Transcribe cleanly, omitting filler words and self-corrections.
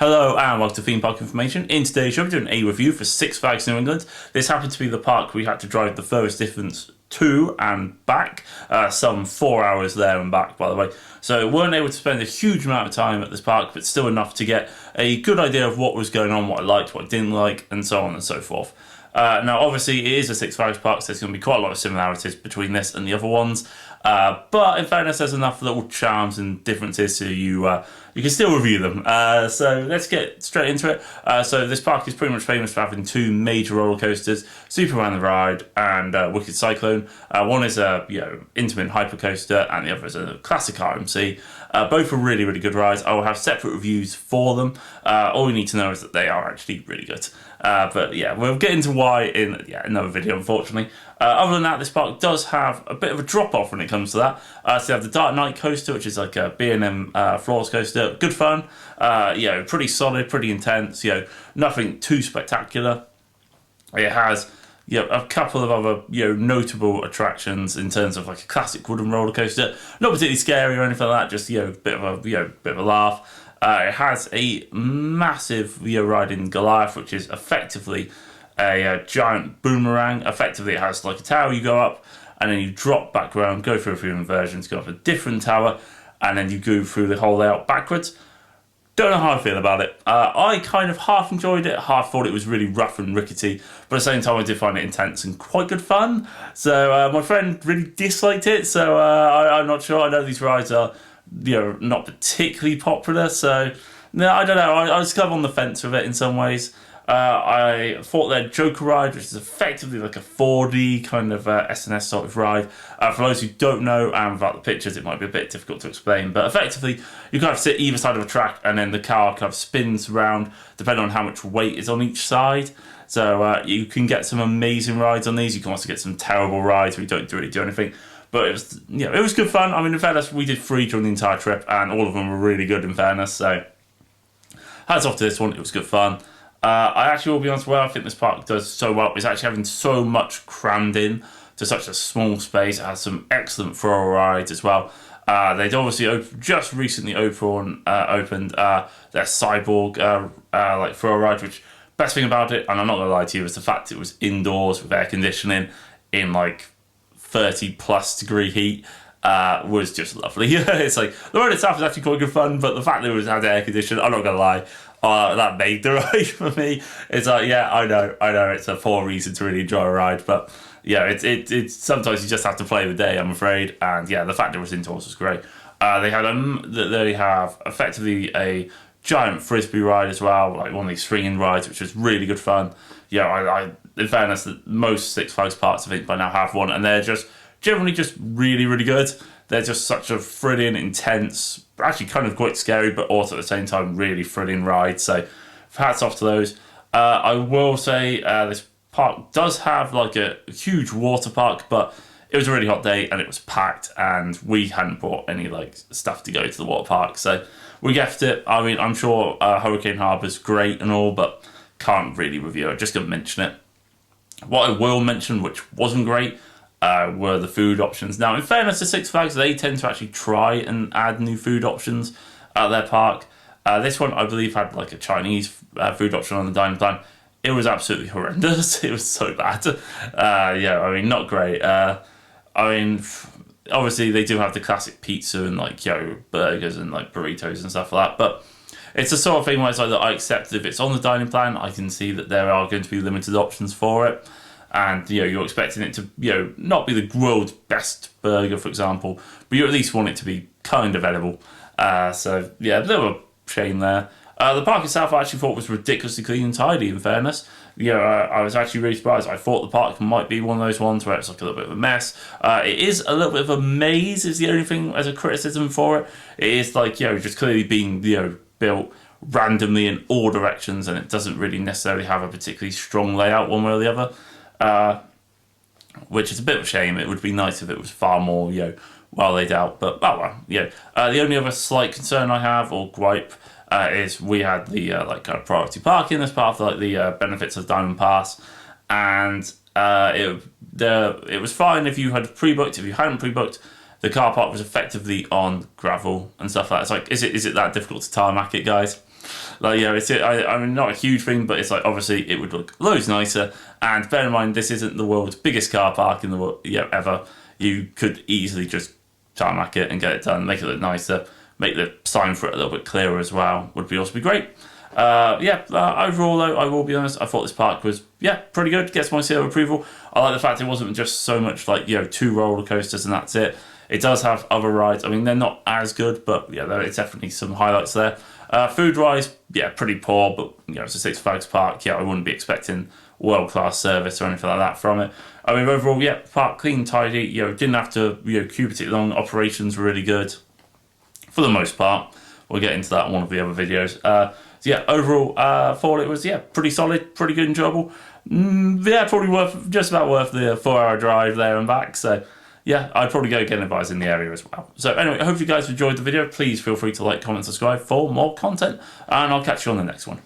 Hello and welcome to Theme Park Information. In today's show, we're doing a review for Six Flags New England. This happened to be the park we had to drive the furthest distance to and back, some 4 hours there and back, by the way. So weren't able to spend a huge amount of time at this park, but still enough to get a good idea of what was going on, what I liked, what I didn't like, and so on and so forth. Now, obviously, it is a Six Flags park, so there's going to be quite a lot of similarities between this and the other ones. But in fairness, there's enough little charms and differences so you can still review them. So let's get straight into it. So this park is pretty much famous for having two major roller coasters, Superman the Ride and Wicked Cyclone. One is a intimate hyper coaster and the other is a classic RMC. Both are really, really good rides. I will have separate reviews for them. All you need to know is that they are actually really good. But yeah, we'll get into why in another video, unfortunately. Other than that, this park does have a bit of a drop-off when it comes to that. So you have the Dark Knight coaster, which is like a B&M floors coaster. Good fun. Pretty solid, pretty intense. Nothing too spectacular. It has a couple of other notable attractions in terms of like a classic wooden roller coaster. Not particularly scary or anything like that. Just a bit of a laugh. It has a massive ride in Goliath, which is effectively a giant boomerang. Effectively, it has like a tower you go up, and then you drop back around, go through a few inversions, go up a different tower, and then you go through the whole layout backwards. Don't know how I feel about it. I kind of half enjoyed it, half thought it was really rough and rickety, but at the same time I did find it intense and quite good fun. So my friend really disliked it, so I'm not sure. I know these rides are not particularly popular, so no, I don't know. I was kind of on the fence with it in some ways. I thought their Joker ride, which is effectively like a 4D kind of SNS sort of ride. For those who don't know, and without the pictures, it might be a bit difficult to explain. But effectively, you kind of sit either side of a track, and then the car kind of spins around, depending on how much weight is on each side. So you can get some amazing rides on these. You can also get some terrible rides where you don't really do anything. But it was, it was good fun. I mean, in fairness, we did 3 during the entire trip, and all of them were really good. In fairness, so hats off to this one. It was good fun. I actually will be honest, I think this park does so well. It's actually having so much crammed in to such a small space. It has some excellent thrill rides as well. They'd obviously just recently opened their Cyborg like thrill ride, which best thing about it, and I'm not gonna lie to you, is the fact it was indoors with air conditioning in like 30 plus degree heat. Was just lovely. It's like the ride itself is actually quite good fun, but the fact that it had air conditioning, I'm not gonna lie, that made the ride for me. It's like, I know, it's a poor reason to really enjoy a ride, but it's sometimes you just have to play the day, I'm afraid. And the fact it was indoors was great. They have effectively a giant frisbee ride as well, like one of these swinging rides, which was really good fun. In fairness, most Six Flags parks I think by now have one, and they're just generally just really, really good. They're just such a thrilling, intense, actually kind of quite scary, but also at the same time really thrilling ride. So hats off to those. I will say this park does have like a huge water park, but it was a really hot day and it was packed, and we hadn't brought any like stuff to go to the water park, so we left it. I mean, I'm sure Hurricane Harbour's great and all, but can't really review it. Just gonna mention it. What I will mention, which wasn't great, were the food options. Now, in fairness to Six Flags, they tend to actually try and add new food options at their park. This one, I believe, had like a Chinese food option on the dining plan. It was absolutely horrendous. It was so bad. Not great. Obviously, they do have the classic pizza and like burgers and like burritos and stuff like that, but it's the sort of thing where it's like that I accept if it's on the dining plan, I can see that there are going to be limited options for it. And you're expecting it to not be the world's best burger, for example, but you at least want it to be kind of edible. A bit of a shame there. The park itself I actually thought was ridiculously clean and tidy, in fairness. I was actually really surprised. I thought the park might be one of those ones where it's like a little bit of a mess. It is a little bit of a maze, is the only thing as a criticism for it. It is like just clearly being built randomly in all directions, and it doesn't really necessarily have a particularly strong layout one way or the other. Which is a bit of a shame. It would be nice if it was far more, well laid out. But the only other slight concern I have or gripe is we had the kind of priority parking as part of like the benefits of Diamond Pass, and it was fine if you had pre-booked. If you hadn't pre-booked, the car park was effectively on gravel and stuff like that. It's like, is it that difficult to tarmac it, guys? Like, yeah, I mean, not a huge thing, but it's like, obviously, it would look loads nicer. And bear in mind, this isn't the world's biggest car park in the world, ever. You could easily just tarmac it and get it done, make it look nicer, make the sign for it a little bit clearer as well. Would also be great. Overall, though, I will be honest, I thought this park was, pretty good. Gets my seal of approval. I like the fact it wasn't just so much like, 2 roller coasters and that's it. It does have other rides. I mean, they're not as good, but there is definitely some highlights there. Food-wise, pretty poor, but it's a Six Flags park. I wouldn't be expecting world-class service or anything like that from it. I mean, overall, park clean, tidy. Didn't have to queue particularly long. Operations were really good for the most part. We'll get into that in one of the other videos. Overall, thought it was pretty solid, pretty good, enjoyable. Probably just about worth the 4-hour drive there and back. So. I'd probably go again if I was in the area as well. So anyway, I hope you guys enjoyed the video. Please feel free to like, comment, subscribe for more content, and I'll catch you on the next one.